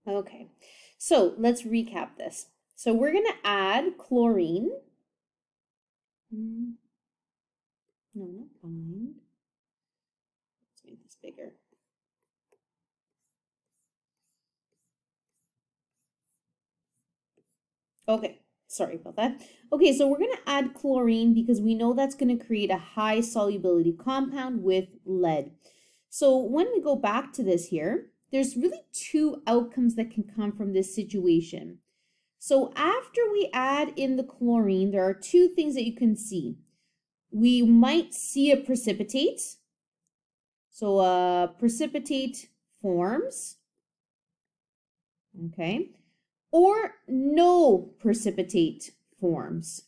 Okay, so let's recap this. So we're going to add chlorine. No, not fine. Let's make this bigger. Okay, sorry about that. Okay, so we're going to add chlorine because we know that's going to create a high solubility compound with lead. So when we go back to this here, there's really two outcomes that can come from this situation. So after we add in the chlorine, there are two things that you can see. We might see a precipitate. So a precipitate forms. Okay. Or no precipitate forms.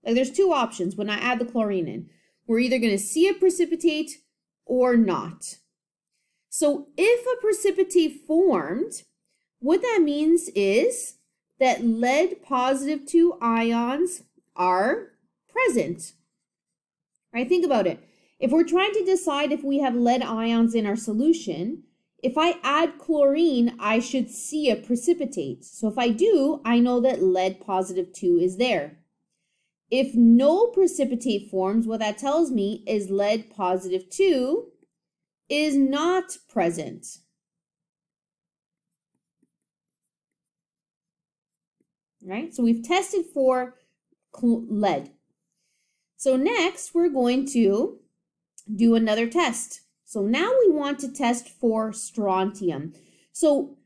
Like there's two options when I add the chlorine in. We're either going to see a precipitate or not. So if a precipitate formed, what that means is that lead positive 2 ions are present. Right? Think about it. If we're trying to decide if we have lead ions in our solution, if I add chlorine, I should see a precipitate. So if I do, I know that lead positive 2 is there. If no precipitate forms, what that tells me is lead positive 2 is not present. Right? So we've tested for lead. So next, we're going to do another test. So now we want to test for strontium. So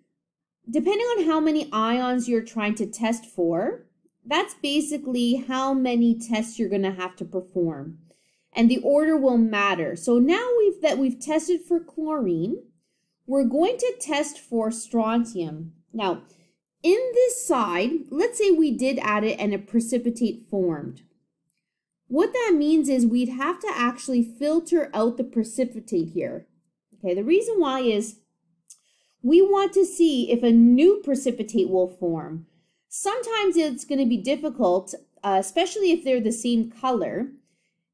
depending on how many ions you're trying to test for, that's basically how many tests you're going to have to perform. And the order will matter. So now we've tested for chlorine, we're going to test for strontium. Now, in this side, let's say we did add it and a precipitate formed. What that means is we'd have to actually filter out the precipitate here. Okay, the reason why is we want to see if a new precipitate will form. Sometimes it's going to be difficult, especially if they're the same color.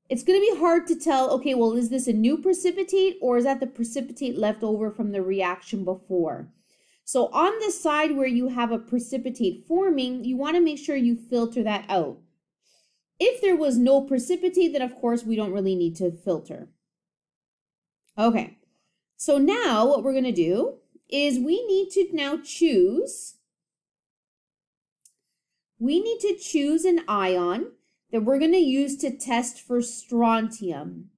It's going to be hard to tell, okay, well, is this a new precipitate or is that the precipitate left over from the reaction before? So on the side where you have a precipitate forming, you want to make sure you filter that out. If there was no precipitate, then of course we don't really need to filter. Okay, so now what we're going to do is we need to now choose an ion that we're going to use to test for strontium.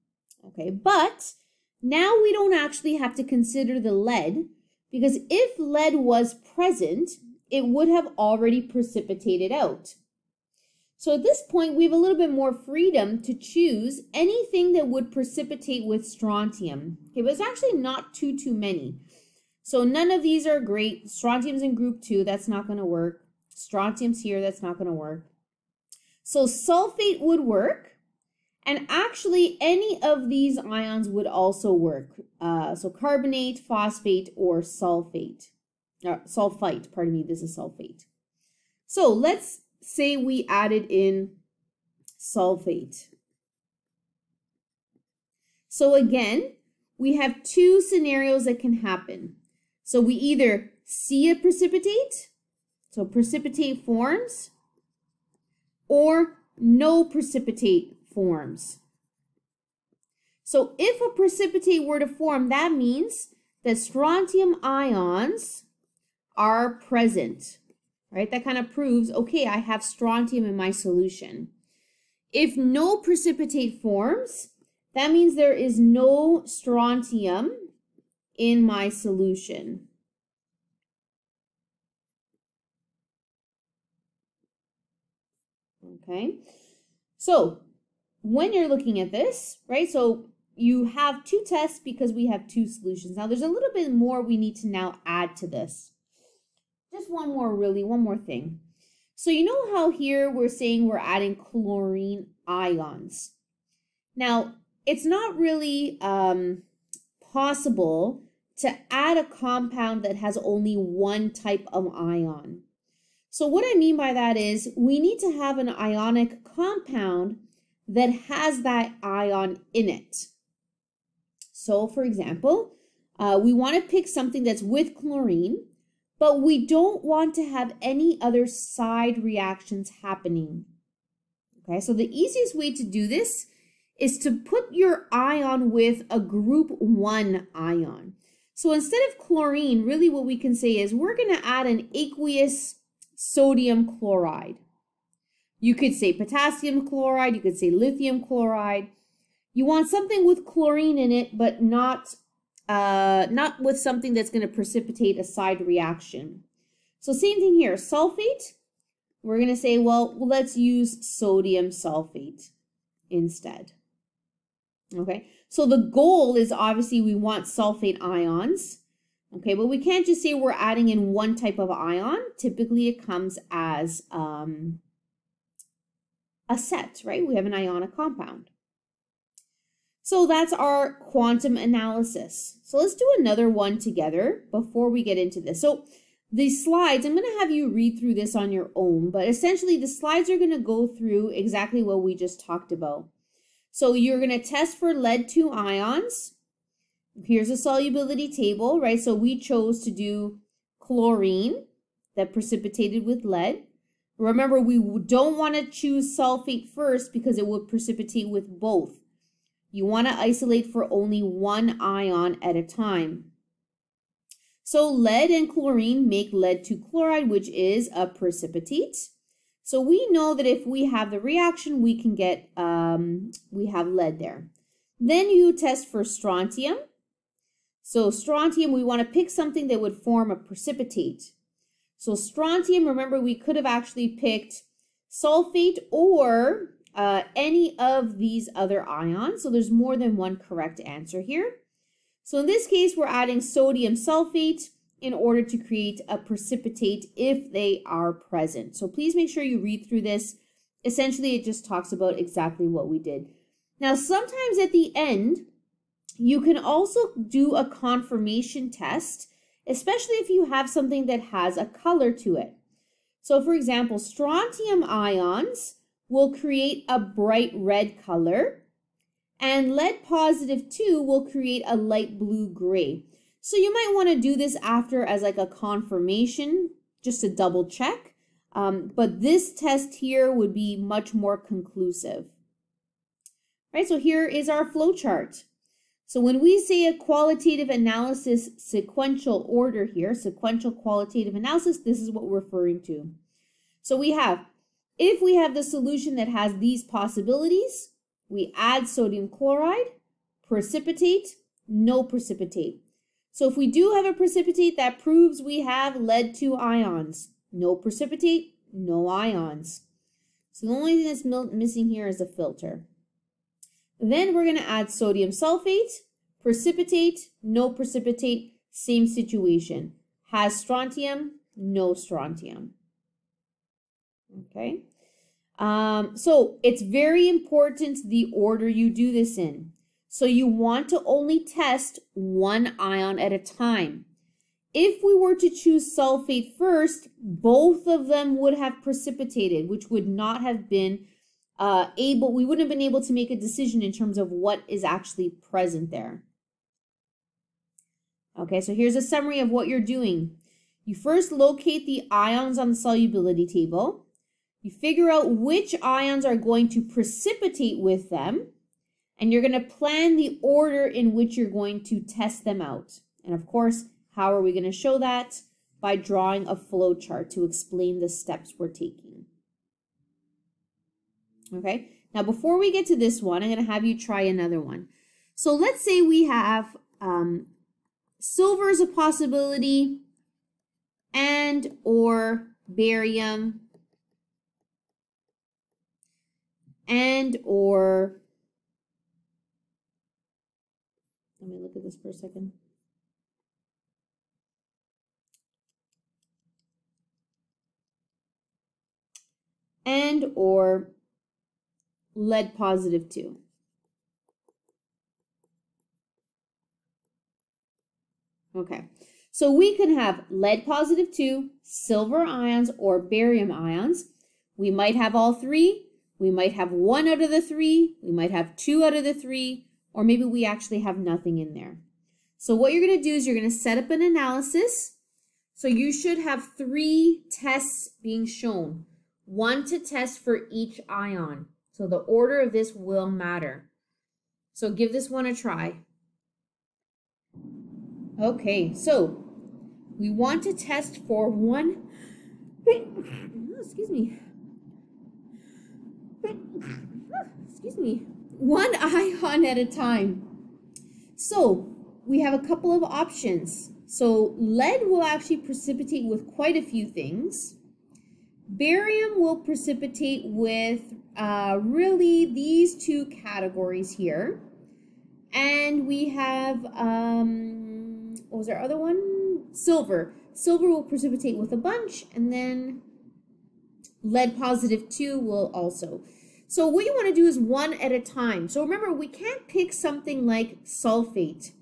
Okay, but now we don't actually have to consider the lead because if lead was present, it would have already precipitated out. So at this point, we have a little bit more freedom to choose anything that would precipitate with strontium. Okay, but it's actually not too many. So none of these are great. Strontium's in group 2, that's not going to work. Strontium's here, that's not going to work. So sulfate would work. And actually, any of these ions would also work. So carbonate, phosphate, or sulfate. Sulfite, pardon me, this is sulfate. So let's say we added in sulfate. So again, we have two scenarios that can happen. So we either see a precipitate, so precipitate forms, or no precipitate forms. So if a precipitate were to form, that means that strontium ions are present. Right? That kind of proves, okay, I have strontium in my solution. If no precipitate forms, that means there is no strontium in my solution. Okay, so when you're looking at this, right, so you have two tests because we have two solutions. Now there's a little bit more we need to now add to this. Just one more thing. So you know how here we're saying we're adding chlorine ions. Now, it's not really possible to add a compound that has only one type of ion. So what I mean by that is we need to have an ionic compound that has that ion in it. So for example, we want to pick something that's with chlorine, but we don't want to have any other side reactions happening. Okay, so the easiest way to do this is to put your ion with a group 1 ion. So instead of chlorine, really what we can say is we're going to add an aqueous sodium chloride. You could say potassium chloride, you could say lithium chloride. You want something with chlorine in it, but not with something that's going to precipitate a side reaction. So same thing here, sulfate. We're going to say, well, let's use sodium sulfate instead. Okay, so the goal is obviously we want sulfate ions. Okay, but we can't just say we're adding in one type of ion. Typically it comes as a set, right? We have an ionic compound. So that's our quantum analysis. So let's do another one together before we get into this. So these slides, I'm going to have you read through this on your own, but essentially the slides are going to go through exactly what we just talked about. So you're going to test for lead-2 ions. Here's a solubility table, right? So we chose to do chlorine that precipitated with lead. Remember, we don't want to choose sulfate first because it would precipitate with both. You want to isolate for only one ion at a time. So lead and chlorine make lead-2 chloride, which is a precipitate. So we know that if we have the reaction, we can get, we have lead there. Then you test for strontium. So strontium, we want to pick something that would form a precipitate. So strontium, remember, we could have actually picked sulfate or any of these other ions. So there's more than one correct answer here. So in this case, we're adding sodium sulfate in order to create a precipitate if they are present. So please make sure you read through this. Essentially, it just talks about exactly what we did. Now, sometimes at the end, you can also do a confirmation test, especially if you have something that has a color to it. So for example, strontium ions will create a bright red color, and lead positive 2 will create a light blue gray. So you might want to do this after as like a confirmation, just to double check. But this test here would be much more conclusive. Right, so here is our flow chart. So when we say a qualitative analysis sequential order here, sequential qualitative analysis, this is what we're referring to. So we have, if we have the solution that has these possibilities, we add sodium chloride, precipitate, no precipitate. So if we do have a precipitate, that proves we have lead-2 ions. No precipitate, no ions. So the only thing that's missing here is a filter. Then we're going to add sodium sulfate, precipitate, no precipitate, same situation. Has strontium, no strontium. Okay. So it's very important the order you do this in. So you want to only test one ion at a time. If we were to choose sulfate first, both of them would have precipitated, which would not have been we wouldn't have been able to make a decision in terms of what is actually present there. Okay, so here's a summary of what you're doing. You first locate the ions on the solubility table. You figure out which ions are going to precipitate with them, and you're going to plan the order in which you're going to test them out. And of course, how are we going to show that? By drawing a flow chart to explain the steps we're taking. Okay, now before we get to this one, I'm going to have you try another one. So let's say we have silver is a possibility, and or barium, and or, let me look at this for a second. And or lead positive 2. Okay, so we can have lead positive 2, silver ions, or barium ions. We might have all three. We might have one out of the three. We might have two out of the three, or maybe we actually have nothing in there. So what you're going to do is you're going to set up an analysis. So you should have 3 tests being shown, 1 to test for each ion. So the order of this will matter. So give this one a try. Okay, so we want to test for one, one ion at a time. So we have a couple of options. So lead will actually precipitate with quite a few things. Barium will precipitate with really these 2 categories here. And we have, what was our other one? Silver. Silver will precipitate with a bunch, and then lead positive 2 will also. So what you want to do is one at a time. So remember, we can't pick something like sulfate.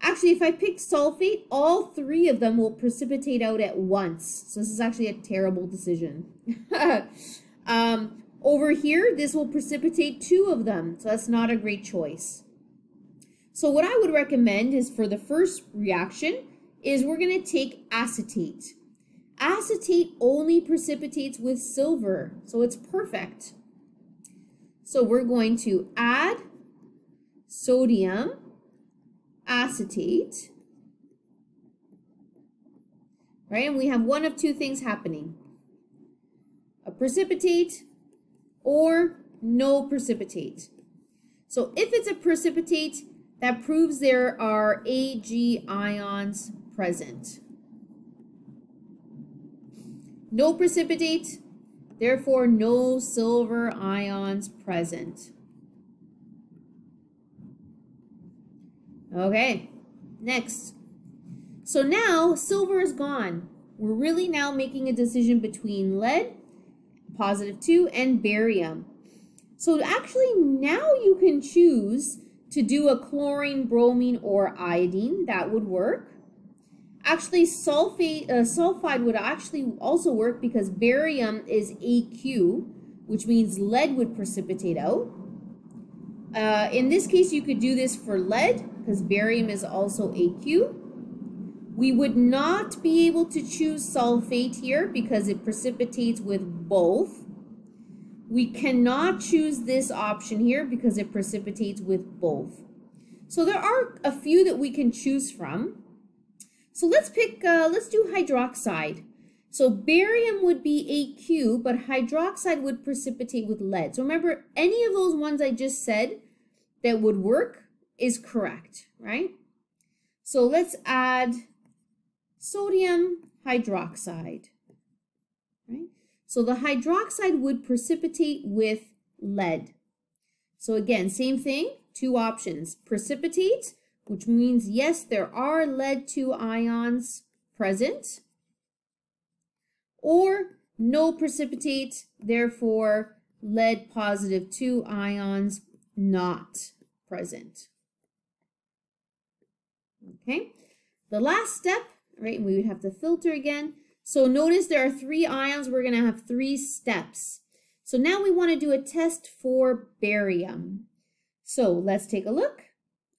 Actually, if I pick sulfate, all 3 of them will precipitate out at once. So this is actually a terrible decision. Over here, this will precipitate 2 of them. So that's not a great choice. So what I would recommend is for the first reaction is we're going to take acetate. Acetate only precipitates with silver, so it's perfect. So we're going to add sodium acetate, right? And we have one of 2 things happening. A precipitate or no precipitate. So if it's a precipitate, that proves there are Ag ions present. No precipitate, therefore no silver ions present. Okay, next. So now silver is gone. We're really now making a decision between lead, positive 2, and barium. So actually now you can choose to do a chlorine, bromine, or iodine. That would work. Actually, sulfide would actually also work because barium is AQ, which means lead would precipitate out. In this case, you could do this for lead because barium is also AQ. We would not be able to choose sulfate here because it precipitates with both. We cannot choose this option here because it precipitates with both. So there are a few that we can choose from. So let's pick, let's do hydroxide. So barium would be AQ, but hydroxide would precipitate with lead. So remember, any of those ones I just said that would work is correct, right? So let's add sodium hydroxide, right? So the hydroxide would precipitate with lead. So again, same thing, 2 options. Precipitate, which means yes, there are lead 2 ions present, or no precipitate, therefore lead positive 2 ions not present. Okay, the last step, right, we would have to filter again. So notice there are 3 ions. We're going to have 3 steps. So now we want to do a test for barium. So let's take a look.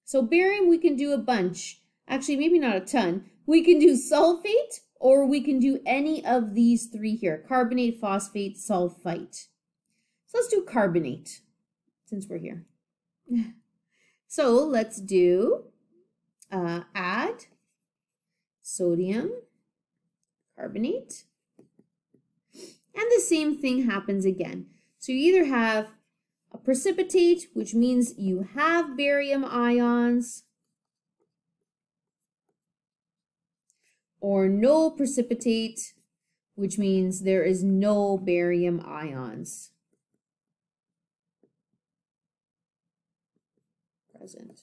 So barium, we can do a bunch. Actually, maybe not a ton. We can do sulfate, or we can do any of these 3 here. Carbonate, phosphate, sulfite. So let's do carbonate, since we're here. So let's do add sodium carbonate. And the same thing happens again. So you either have a precipitate, which means you have barium ions, or no precipitate, which means there is no barium ions present.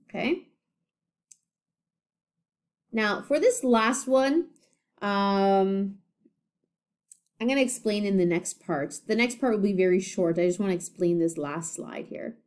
Okay. Now, for this last one, I'm going to explain in the next part. The next part will be very short. I just want to explain this last slide here.